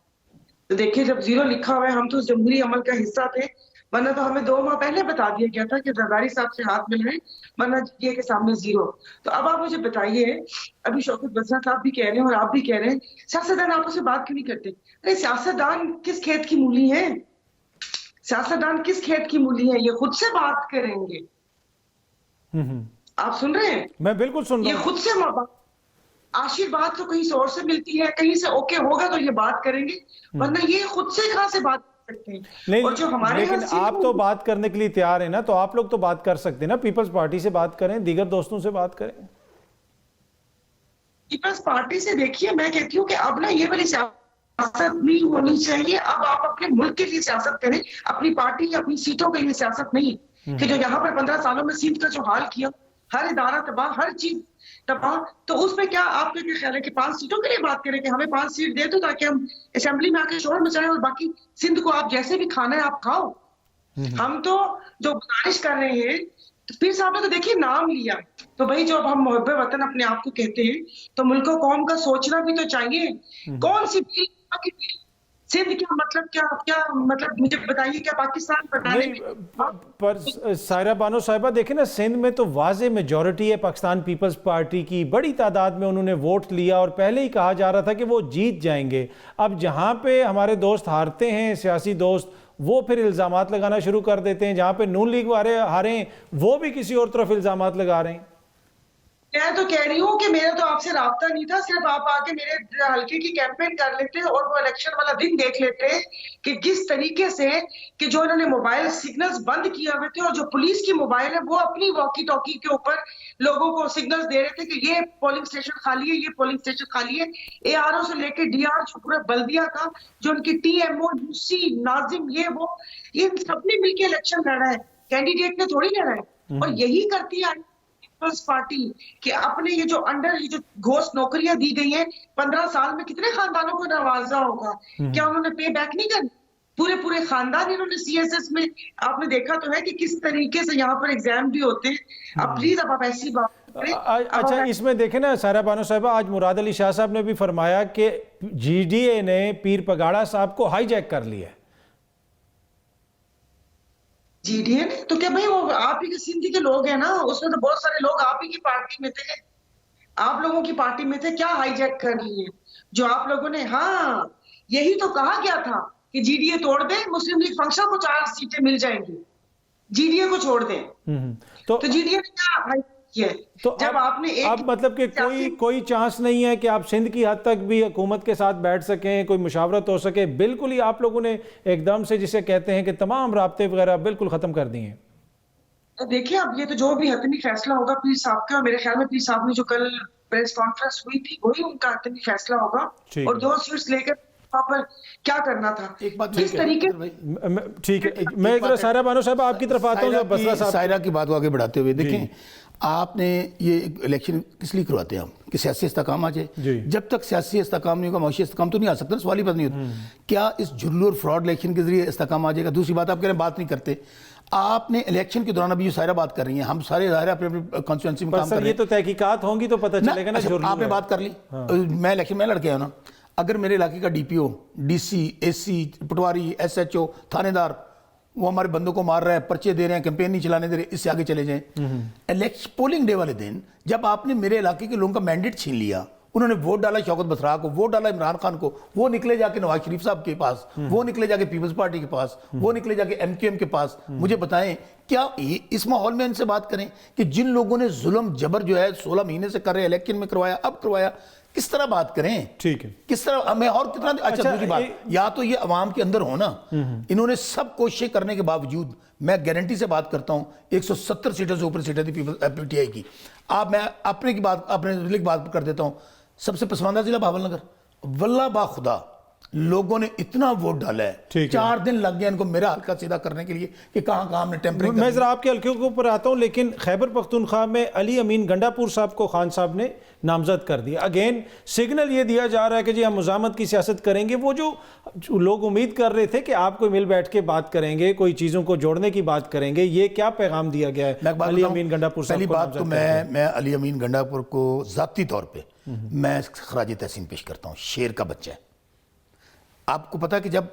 तो देखिए, जब 0 लिखा हुआ है, हम तो जमहूरी अमल का हिस्सा थे, वरना तो हमें 2 माह पहले बता दिया गया था कि जरदारी साहब से हाथ मिलाएं, वरना GDA के सामने 0। तो अब आप मुझे बताइए, अभी शौकत बसरा साहब भी कह रहे हैं और आप भी कह रहे हैं, सियासतदान आपस में बात क्यों नहीं करते? अरे सियासतदान किस खेत की मूली है? सियासतदान किस खेत की मूली है? ये खुद से बात करेंगे। आप सुन रहे हैं? मैं बिल्कुल सुन रहा हूं। ये खुद से आशीर्वाद तो कहीं से और से मिलती है, कहीं से ओके होगा तो ये बात करेंगे, वरना ये खुद से कहां से बात कर सकते हैं? नहीं, और जो हमारे लेकिन आप तो बात करने के लिए तैयार है ना, तो आप लोग तो बात कर सकते हैं ना, पीपल्स पार्टी से बात करें, दीगर दोस्तों से बात करें। पीपल्स पार्टी से देखिए, मैं कहती हूँ कि अब ना ये वाली सियासत नहीं होनी चाहिए। अब आप अपने मुल्क के लिए सियासत करें, अपनी पार्टी या अपनी सीटों के लिए सियासत नहीं। कि जो यहाँ पर 15 सालों में सिंध का जो हाल किया, हर इदारा तबाह, हर चीज तबाह, तो उसमें क्या आपका क्या ख्याल है कि 5 सीटों के लिए बात करें कि हमें 5 सीट दे दो ताकि हम असेंबली में आके शोर मचाएं और बाकी सिंध को आप जैसे भी खाना है आप खाओ? हम तो जो गुजारिश कर रहे हैं, तो पीर साहब ने तो देखिए नाम लिया, तो भाई जब हम मुहब्बे वतन अपने आप को कहते हैं, तो मुल्क कौम का सोचना भी तो चाहिए। कौन सी सिंध क्या मतलब, क्या मतलब, मुझे बताइए, क्या पाकिस्तान बताने पर सायरा बानो साहिबा देखें ना, सिंध में तो वाजे मेजॉरिटी है पाकिस्तान पीपल्स पार्टी की, बड़ी तादाद में उन्होंने वोट लिया और पहले ही कहा जा रहा था कि वो जीत जाएंगे। अब जहाँ पे हमारे दोस्त हारते हैं, सियासी दोस्त, वो फिर इल्ज़ामात लगाना शुरू कर देते हैं। जहाँ पे नून लीग वाले हारे हैं, वो भी किसी और तरफ इल्ज़ामात लगा रहे हैं। मैं तो कह रही हूँ कि मेरा तो आपसे राब्ता नहीं था, सिर्फ आप आके मेरे हल्के की कैंपेन कर लेते और वो इलेक्शन वाला दिन देख लेते कि किस तरीके से कि जो इन्होंने मोबाइल सिग्नल्स बंद किए हुए थे और जो पुलिस की मोबाइल है वो अपनी वॉकी टॉकी के ऊपर लोगों को सिग्नल्स दे रहे थे कि ये पोलिंग स्टेशन खाली है, ये पोलिंग स्टेशन खाली है। ARO से लेकर DR, जो पूरा बल्दिया का, जो उनकी TMO, UC, नाजिम, ये सबने मिलकर इलेक्शन लड़ा है, कैंडिडेट ने थोड़ी लड़ा है। और यही करती है पीपल्स पार्टी कि अपने ये जो घोस्ट नौकरियां दी गई हैं, 15 साल में कितने खानदानों को नवाजा होगा? क्या उन्होंने पे बैक नहीं कर? पूरे खानदान इन्होंने CSS में, आपने देखा तो है कि किस तरीके से यहाँ पर एग्जाम भी होते हैं। अब प्लीज अब आप ऐसी बात करें। अच्छा, इसमें देखें ना सायरा बानो साहिबा, आज मुराद अली शाह साहब ने भी फरमाया कि GDA ने पीर पगाड़ा साहब को हाईजैक कर लिया। GDA ने तो क्या भाई, वो आप ही के सिंध के लोग हैं ना, उसमें तो बहुत सारे लोग आप ही की पार्टी में थे, आप लोगों की पार्टी में थे, क्या हाईजैक कर लिए जो आप लोगों ने? हाँ, यही तो कहा गया था कि GDA तोड़ दें, मुस्लिम लीग फंक्शन को 4 सीटें मिल जाएंगी, GDA को छोड़ दें। तो GDA ने क्या भाई किया? तो जब आपने अब मतलब कि कोई चांस नहीं है कि आप सिंध की हद तक भी हुकूमत के साथ बैठ सकें, कोई मुशावरत हो सके? बिल्कुल ही आप लोगों ने एकदम से, जिसे कहते हैं कि तमाम राब्ते वगैरह बिल्कुल ख़त्म कर दिए हैं। देखिए अब ये तो जो भी हतमी फैसला होगा पीर साहब का, मेरे ख्याल में पीर साहब ने जो कल प्रेस कॉन्फ्रेंस हुई थी वही उनका हतमी फैसला होगा। और 2 सीट्स लेकर वहाँ पर क्या करना था, एक बात किस तरीके ठीक है, मैं जरा सायरा बानो साहब आपकी तरफ आता हूँ। बसरा साहब, सायरा की बात को आगे बढ़ाते हुए देखें, आपने ये इलेक्शन किस लिए करवाते हैं हम कि सियासी इस्तेकाम आ जाए। जब तक सियासी इस्तेकाम नहीं होगा माशी इस्तेकाम तो नहीं आ सकता, सवाल ही बात नहीं होता। क्या इस झुल्लू और फ्रॉड इलेक्शन के जरिए इस्तेकाम आ जाएगा? दूसरी बात, आप कह रहे हैं बात नहीं करते, आपने इलेक्शन के दौरान अभी जो सायरा बात कर रही हैं, हम सारे अपने अपने कॉन्स्टिट्यूंसी में काम कर रहे हैं। ये तो तहकीकात होंगी तो पता चलेगा ना। आपने बात कर ली, मैं इलेक्शन में लड़के आया ना, अगर मेरे इलाके का डीपीओ, डीसी, एससी, पटवारी, एसएचओ, थानेदार वो हमारे बंदों को मार रहा है, पर्चे दे रहे हैं, कैंपेन नहीं चलाने दे रहे, इससे आगे चले जाएं। इलेक्शन पोलिंग डे वाले दिन जब आपने मेरे इलाके के लोगों का मैंडेट छीन लिया, उन्होंने वोट डाला शौकत बसरा को, वोट डाला इमरान खान को, वो निकले जाके नवाज शरीफ साहब के पास, वो निकले जाके पीपल्स पार्टी के पास, वो निकले जाके एमक्यूएम के पास। मुझे बताएं, क्या इस माहौल में इनसे बात करें कि जिन लोगों ने जुल्म जबर जो है 16 महीने से कर रहे, इलेक्शन में करवाया, अब करवाया, किस तरह बात करें? ठीक है, किस तरह हमें और कितना? अच्छा दूसरी बात, या तो ये अवाम के अंदर हो ना, इन्होंने सब कोशिशें करने के बावजूद, मैं गारंटी से बात करता हूं 170 सीटों से ऊपर सीटें थी पीटीआई की। आप मैं अपने की बात, अपने जिले की बात कर देता हूं, सबसे पसंदीदा जिला भावलनगर, वल्लाह बा खुदा लोगों ने इतना वोट डाला है, 4 दिन लग गया इनको मेरा हल्का सीधा करने के लिए कि कहां हमने टेम्परिंग। मैं जरा आपके हल्के के ऊपर आता हूं, लेकिन खैबर पख्तूनख्वा में अली अमीन गंडापुर साहब को खान साहब ने नामजद कर दिया। अगेन सिग्नल ये दिया जा रहा है कि जी हम मुजामत की सियासत करेंगे। वो जो लोग उम्मीद कर रहे थे कि आप कोई मिल बैठ के बात करेंगे, कोई चीज़ों को जोड़ने की बात करेंगे, ये क्या पैगाम दिया गया है अली अमीन गंडापुर साहब? पहली बात तो मैं अली अमीन गंडापुर को ज़ाती तौर पर मैं खराज तहसीन पेश करता हूँ। शेर का बच्चा है। आपको पता है कि जब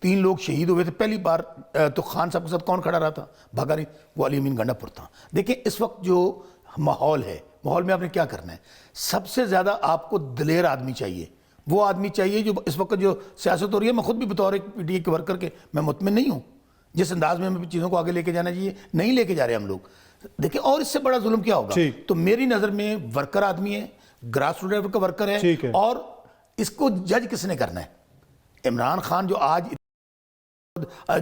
3 लोग शहीद हुए थे पहली बार, तो खान साहब के साथ कौन खड़ा रहा था? भागा नहीं, वो अली अमीन गंडापुर था। देखिए इस वक्त जो माहौल है, माहौल में आपने क्या करना है? सबसे ज़्यादा आपको दिलेर आदमी चाहिए, वो आदमी चाहिए जो इस वक्त जो सियासत हो रही है, मैं खुद भी बतौर एक पीटीआई के वर्कर के मैं मुतमिन नहीं हूँ जिस अंदाज में हमें चीज़ों को आगे लेके जाना चाहिए, नहीं लेके जा रहे हम लोग। देखिए और इससे बड़ा जुल्म क्या होगा? तो मेरी नज़र में वर्कर आदमी है, ग्रास रूट लेवल का वर्कर है, और इसको जज किसने करना है? इमरान खान जो आज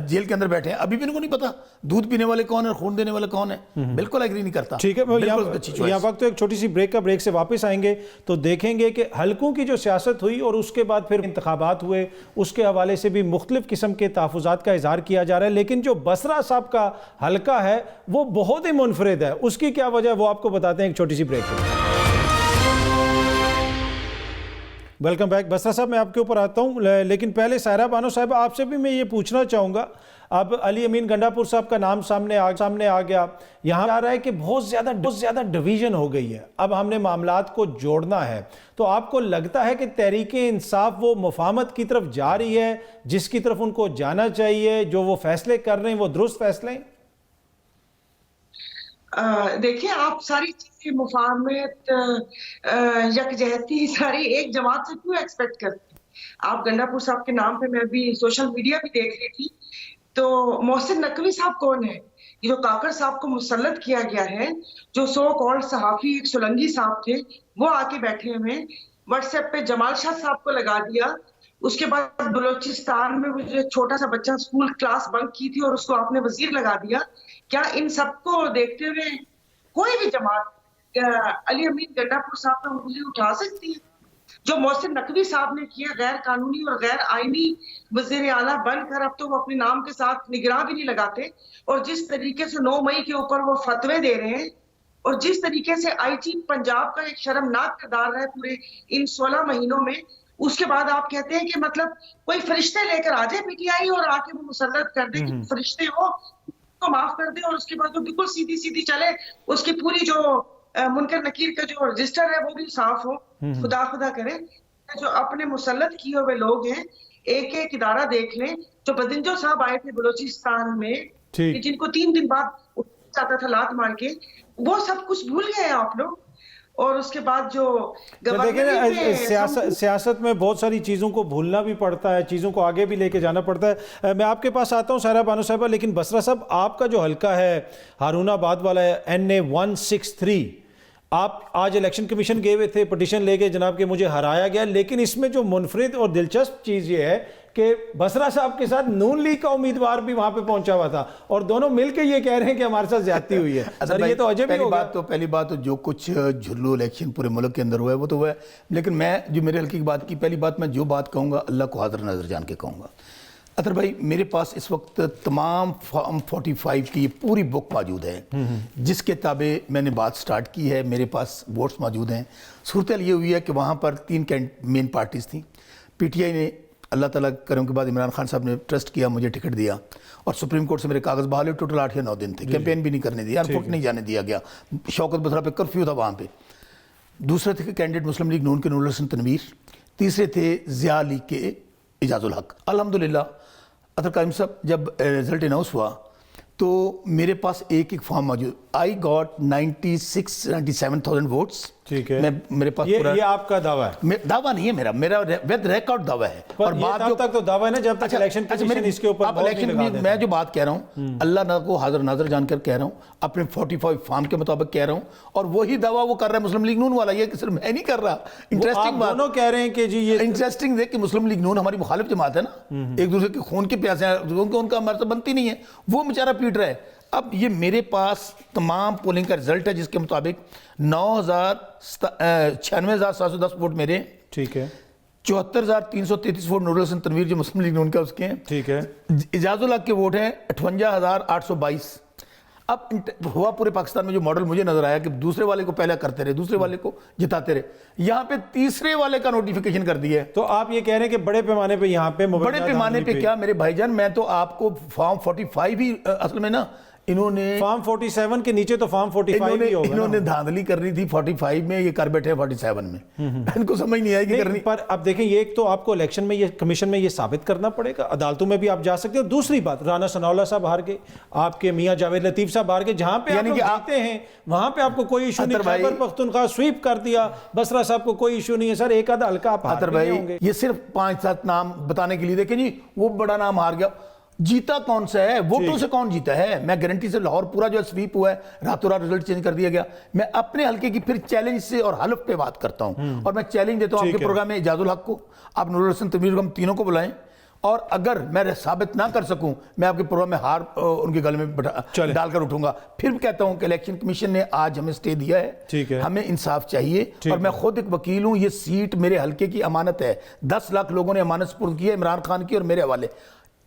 जेल के अंदर बैठे हैं, अभी भी इनको नहीं पता दूध पीने वाले कौन है, खून देने वाले कौन है। बिल्कुल एग्री नहीं करता। ठीक है, यहाँ वक्त तो एक छोटी सी ब्रेक का, ब्रेक से वापस आएंगे तो देखेंगे कि हलकों की जो सियासत हुई और उसके बाद फिर इंतखाबात हुए, उसके हवाले से भी मुख्तलिफ किस्म के तहफ़्फ़ुज़ात का इज़हार किया जा रहा है। लेकिन जो बसरा साहब का हलका है वो बहुत ही मुनफरिद है। उसकी क्या वजह है वो आपको बताते हैं एक छोटी सी ब्रेक के। Welcome back. बसरा साहब मैं आपके ऊपर आता हूँ, लेकिन पहले सायरा बानो साहब आपसे भी मैं ये पूछना चाहूँगा, अब अली अमीन गंडापुर साहब का नाम सामने आ गया, यहाँ आ रहा है कि बहुत ज़्यादा डिवीज़न हो गई है, अब हमने मामलात को जोड़ना है। तो आपको लगता है कि तहरीके इंसाफ वो मुफाहमत की तरफ जा रही है जिसकी तरफ उनको जाना चाहिए, जो वो फैसले कर रहे हैं वो दुरुस्त फैसले हैं? देखिए आप सारी चीजें मुफाहमत, यकजहती सारी एक जमात से क्यों एक्सपेक्ट करते हैं? आप गंडापुर साहब के नाम पे मैं अभी सोशल मीडिया भी देख रही थी, तो मोहसिन नकवी साहब कौन है? ये जो काकर साहब को मुसल्लत किया गया है, जो सो कॉल्ड सहाफी एक सोलंगी साहब थे, वो आके बैठे हुए व्हाट्सएप पे जमाल शाह साहब को लगा दिया। उसके बाद बलूचिस्तान में वो जो छोटा सा बच्चा स्कूल क्लास बंक की थी और उसको आपने वजीर लगा दिया। क्या इन सबको देखते हुए कोई भी जमात अली अमीन गंडापुर साहब पर उंगली उठा सकती है? जो मोहसिन नकवी साहब ने किया गैर कानूनी और गैर आईनी वजीर आला बनकर, अब तो वो अपने नाम के साथ निगरान भी नहीं लगाते, और जिस तरीके से 9 मई के ऊपर वो फतवे दे रहे हैं, और जिस तरीके से आईजी पंजाब का एक शर्मनाक किरदार रहा है पूरे इन 16 महीनों में, उसके बाद आप कहते हैं कि मतलब कोई फरिश्ते लेकर आ जाए पीटीआई और आके वो मुसल्लत कर दे कि फरिश्ते हो तो माफ कर दे, और उसके बाद वो बिल्कुल सीधी सीधी चले, उसकी पूरी जो मुनकर नकीर का जो रजिस्टर है वो भी साफ हो। खुदा करे जो अपने मुसल्लत किए हुए लोग हैं, एक एक इदारा देख लें। जो बदिंजो साहब आए थे बलूचिस्तान में, जिनको 3 दिन बाद जाता था लात मार के, वो सब कुछ भूल गए आप लोग। और उसके बाद जो सियासत में बहुत सारी चीज़ों को भूलना भी पड़ता है, चीज़ों को आगे भी लेके जाना पड़ता है। मैं आपके पास आता हूँ सायरा बानो साहबा, लेकिन बसरा साहब आपका जो हल्का है हारूनाबाद वाला है NA 163, आप आज इलेक्शन कमीशन गए हुए थे, पटिशन लेके जनाब के मुझे हराया गया, लेकिन इसमें जो मुनफरिद और दिलचस्प चीज़ ये है कि बसरा साहब के साथ नून लीग का उम्मीदवार भी वहां पे पहुंचा हुआ था और दोनों मिलकर ये कह रहे हैं कि हमारे साथ ज्यादती हुई है। सर ये तो अजब ही होगा। पहली बात तो जो कुछ झुल्लू इलेक्शन पूरे मुल्क के अंदर हुआ है वो तो हुआ है, लेकिन मैं जो मेरे हल्के की बात की, पहली बात मैं जो बात कहूँगा अल्लाह को हाज़िर नज़र जान के कहूँगा। अतर भाई मेरे पास इस वक्त तमाम फॉर्म 45 की पूरी बुक मौजूद है जिसके ताबे मैंने बात स्टार्ट की है, मेरे पास वोट्स मौजूद हैं। सूरत ये हुई है कि वहाँ पर 3 मेन पार्टीज़ थी। PTI ने अल्लाह ताला करम के बाद इमरान खान साहब ने ट्रस्ट किया, मुझे टिकट दिया और सुप्रीम कोर्ट से मेरे कागज़ बहाल हुए। टोटल 8 या 9 दिन थे, कैंपेन भी नहीं करने दिया, एयरपोर्ट नहीं जाने दिया गया, शौकत बसरा पे कर्फ्यू था वहाँ पे। दूसरे थे कैंडिडेट मुस्लिम लीग नून के नूरुल हसन तनवीर, तीसरे थे ज़िया लीग के इजाजुल हक। अल्हम्दुलिल्लाह अतर कायम साहब जब रिजल्ट अनाउंस हुआ तो मेरे पास एक फॉर्म मौजूद, आई गॉट 97,000 वोट्स। ठीक है, मेरे पास ये आपका दावा है? दावा नहीं है मेरा विद रिकॉर्ड दावा है। और बात तब तक तो दावा है ना जब तक इलेक्शन कमीशन इसके ऊपर अब इलेक्शन में मैं जो बात कह रहा हूँ अल्लाह ना को हाजिर नाजर जानकर कह रहा हूँ, अपने 45 फॉर्म के मुताबिक कह रहा हूँ, और वही दावा वो कर रहा है मुस्लिम लीग नून वाला, ये सिर्फ मैं नहीं कर रहा। इंटरेस्टिंग बात, दोनों कह रहे हैं कि जी ये इंटरेस्टिंग है कि मुस्लिम लीग नून हमारी मुखालिफ जमात है ना, एक दूसरे के खून के प्यासे हैं, उनका हमारे से बनती नहीं है, वो बेचारा पीट रहा है। अब ये मेरे पास तमाम पोलिंग का रिजल्ट है जिसके मुताबिक 96,710 वोट मेरे, ठीक है, 74,333 वोट नूरुल हसन तनवीर जो मुस्लिम लीग नून का उसके हैं, ठीक है, इजाजुल हक के वोट हैं 58,822। अब हुआ पूरे पाकिस्तान में जो मॉडल मुझे नजर आया कि दूसरे वाले को पहले करते रहे, दूसरे वाले को जिताते रहे, यहाँ पे तीसरे वाले का नोटिफिकेशन कर दिया है। तो आप ये कह रहे हैं कि बड़े पैमाने पे यहाँ पे बड़े पैमाने पे क्या मेरे भाईजान, मैं तो आपको फॉर्म 45 ही असल में ना इन्होंने फॉर्म 47 के नीचे तो फॉर्म 45 ही होगा। इन्होंने धांधली करनी थी 45 में, ये कर बैठे 47 में, इनको समझ नहीं आएगी करनी। पर अब देखें ये एक तो आपको इलेक्शन में ये कमीशन में ये साबित करना पड़ेगा, अदालतों में भी आप जा सकते हो। दूसरी बात, राना सनाउल्लाह साहब हार गए, आपके मियां जावेद लतीफ साहब हार गए, जहां पे यानी कि आते हैं वहां पे आपको कोई इशू नहीं, खैबर पख्तूनख्वा स्वीप कर दिया, बसरा साहब को कोई इशू नहीं है। सर एक आधा हल्का आप हार गए होंगे। ये सिर्फ 5-7 नाम बताने के लिए, देखें जी वो बड़ा नाम हार गया, जीता कौन सा है, वोटों से कौन जीता है। मैं गारंटी से लाहौर पूरा जो स्वीप हुआ है, रातों रात रिजल्ट चेंज कर दिया गया। मैं अपने हल्के की फिर चैलेंज से और हल्फ पे बात करता हूं, और मैं चैलेंज देता हूं आपके प्रोग्राम में इजाजुल हक को, आप नूरुल हसन तनवीर को, हम तीनों को बुलाएं, और अगर मैं साबित ना कर सकूं मैं आपके प्रोग्राम में हार उनके गले में डालकर उठूंगा। फिर कहता हूं कि इलेक्शन कमीशन ने आज हमें स्टे दिया है, हमें इंसाफ चाहिए, और मैं खुद एक वकील हूं, ये सीट मेरे हल्के की अमानत है, 10 लाख लोगों ने अमानत सुपुर्द की है इमरान खान की और मेरे हवाले,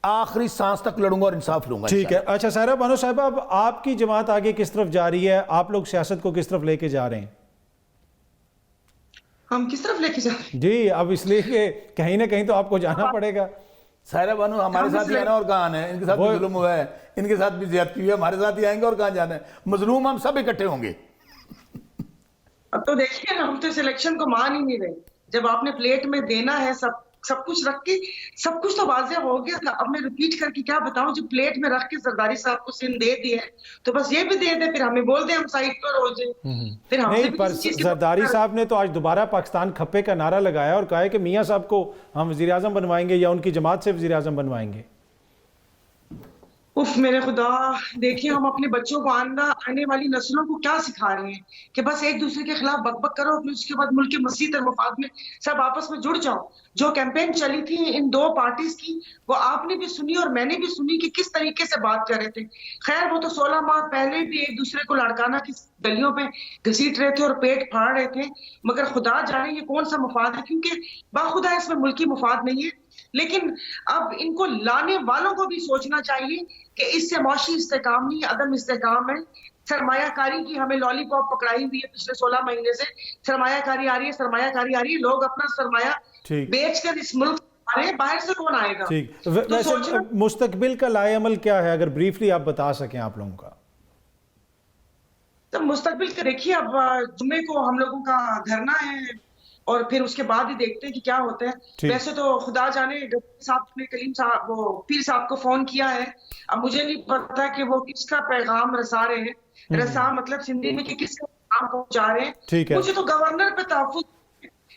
आखिरी सांस तक लड़ूंगा और इंसाफ लूंगा। ठीक है। अच्छा सायरा बानो साहिबा, अब आपकी जमात आगे किस तरफ जा रही है, आप लोग सियासत को किस तरफ लेके जा रहे हैं? हम किस तरफ लेके जा रहे हैं जी? अब इसलिए कि कहीं ना कहीं तो आपको जाना पड़ेगा। सायरा बानो हमारे साथ ही आना और कहाँ आना है, इनके साथ भी जुल्म हुआ है, इनके साथ भी ज्यादती हुई है, हमारे साथ ही आएंगे और कहाँ जाना है, मजलूम हम सब इकट्ठे होंगे। अब तो देखिए ना, हम तो इस इलेक्शन को मान ही नहीं रहे। जब आपने प्लेट में देना है सब कुछ रख के, सब कुछ तो वाज़ेह हो गया। अब मैं रिपीट करके क्या बताऊं, जो प्लेट में रख के जरदारी साहब को सिंध दे दी है तो बस ये भी दे दे, फिर हमें बोल दे हम साइड पर हो जाए। फिर नहीं, पर जरदारी साहब ने तो आज दोबारा पाकिस्तान खप्पे का नारा लगाया और कहा है कि मियां साहब को हम वजीर आजम बनवाएंगे या उनकी जमात से वजीर आजम बनवाएंगे। उफ मेरे खुदा, देखिए हम अपने बच्चों को आने वाली नस्लों को क्या सिखा रहे हैं कि बस एक दूसरे के खिलाफ बकबक करो, फिर उसके बाद मुल्क के मसीह और मफाद में सब आपस में जुड़ जाओ। जो कैंपेन चली थी इन 2 पार्टीज की, वो आपने भी सुनी और मैंने भी सुनी कि किस तरीके से बात कर रहे थे। खैर वो तो 16 माह पहले भी एक दूसरे को लड़काना की गलियों पे घसीट रहे थे और पेट फाड़ रहे थे, मगर खुदा जाने ये कौन सा मुफाद है, क्योंकि बाखुदा इसमें मुल्की मुफाद नहीं है। लेकिन अब इनको लाने वालों को भी सोचना चाहिए कि इससे मौशी इस्तेकाम नहीं, अदम इस्तेकाम है। सरमायाकारी की हमें लॉलीपॉप पकड़ाई हुई है पिछले 16 महीने से, सरमायाकारी आ रही है, सरमायाकारी आ रही है, लोग अपना सरमाया बेचकर इस मुल्क आ रहे हैं, बाहर से कौन आएगा। ठीक, वैसे मुस्तकबिल का लाएअमल क्या है, अगर ब्रीफली आप बता सकें आप लोगों का? तो मुस्तकबिल का देखिए, अब जुम्मे को हम लोगों का धरना है और फिर उसके बाद ही देखते हैं कि क्या होता है। वैसे तो खुदा जाने साहब ने कलीम साहब वो पीर साहब को फोन किया है, अब मुझे नहीं पता कि वो किसका पैगाम रसा रहे हैं, रसा मतलब सिंधी में कि किसका पैगाम पहुंचा रहे हैं। मुझे तो गवर्नर पे तहफ्फुज़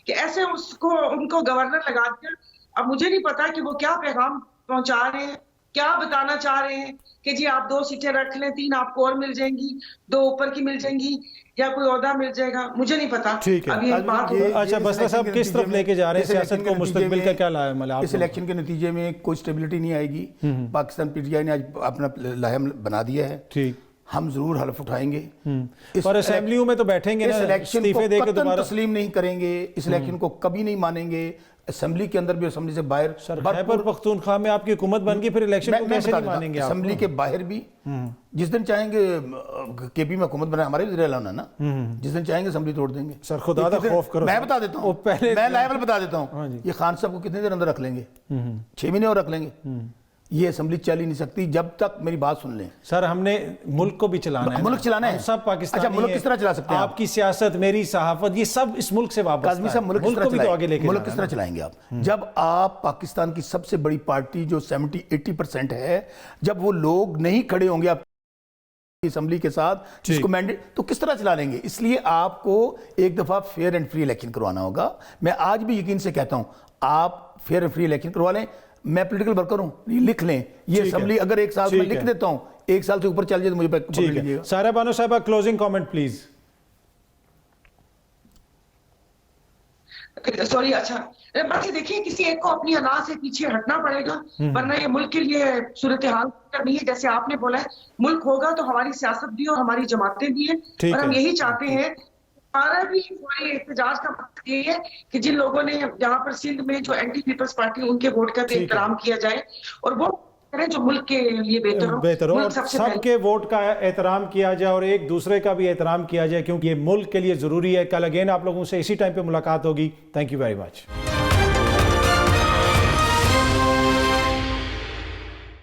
कि ऐसे उसको उनको गवर्नर लगा दिया। अब मुझे नहीं पता कि वो क्या पैगाम पहुंचा रहे हैं, क्या बताना चाह रहे हैं कि जी आप 2 सीटें रख लें, 3 आपको और मिल जाएंगी, 2 ऊपर की मिल जाएंगी, या कोई ओहदा मिल जाएगा, मुझे नहीं पता। ठीक है। अभी एक बात अच्छा बसरा साहब, किस तरफ लेके जा रहे हैं सियासत को, मुस्तकबिल का क्या लाया? इस इलेक्शन के नतीजे में कोई स्टेबिलिटी नहीं आएगी। पाकिस्तान पीटीआई ने आज अपना लाहम बना दिया है। ठीक, हम जरूर हल्फ उठाएंगे, पर असेंबलियों में तो बैठेंगे ना, इस इलेक्शन इस्तीफे दे के को दोबारा तस्लीम नहीं करेंगे, इस इलेक्शन को कभी नहीं मानेंगे। असेंबली के अंदर भी, असेंबली से बाहर, खैबर पख्तूनख्वा में आपकी हुकूमत बन गई, फिर इलेक्शन को कैसे नहीं मानेंगे? असेंबली के बाहर भी जिस दिन चाहेंगे केपी में हुकूमत बनाए, हमारे भी लाना ना, जिस दिन चाहेंगे असेंबली तोड़ देंगे। सर खुदा दा खौफ करो। मैं बता देता हूँ, मैं लाइवल बता देता हूँ, ये खान साहब को कितने देर अंदर रख लेंगे? 6 महीने और रख लेंगे। ये असेंबली चल ही नहीं सकती जब तक, मेरी बात सुन लें, सर हमने मुल्क को भी चलाना है, मुल्क चलाना है, सब पाकिस्तानी। अच्छा, मुल्क किस तरह चला सकते हैं? आपकी सियासत, मेरी सहाफत, ये सब इस मुल्क से वापस। काज़मी साहब, मुल्क को भी तो आगे लेके मुल्क किस तरह चलाएंगे आप? जब आप पाकिस्तान की सबसे बड़ी पार्टी जो 70-80% है, जब वो लोग नहीं खड़े होंगे आप असेंबली के साथ, जिसको मैंडेट, तो किस तरह चला लेंगे? इसलिए आपको एक दफा फेयर एंड फ्री इलेक्शन करवाना होगा। मैं आज भी यकीन से कहता हूं, आप फेयर एंड फ्री इलेक्शन करवा लें। मैं पॉलिटिकल वर्कर हूं, लिख लें ये असेंबली, अगर 1 साल में लिख देता हूं, 1 साल से ऊपर चल जाए तो मुझे पकड़ लीजिएगा। सारा बानो साहब, क्लोजिंग कमेंट प्लीज। सॉरी, अच्छा बस देखिए, किसी एक को अपनी अना से पीछे हटना पड़ेगा, वरना ये मुल्क के लिए सूरत हाल नहीं है। जैसे आपने बोला है, मुल्क होगा तो हमारी सियासत भी और हमारी जमातें भी हैं, और हम यही चाहते हैं। हमारा भी हमारे एहतजाज का मकसद ये है कि जिन लोगों ने यहाँ पर सिंध में जो एंटी पीपल्स पार्टी, उनके वोट का भी एहतराम किया जाए, और वो करें जो मुल्क के लिए बेहतर हो, और सबके वोट का एहतराम किया जाए और एक दूसरे का भी एहतराम किया जाए, क्योंकि ये मुल्क के लिए जरूरी है। कल अगेन आप लोगों से इसी टाइम पे मुलाकात होगी। Thank you very much.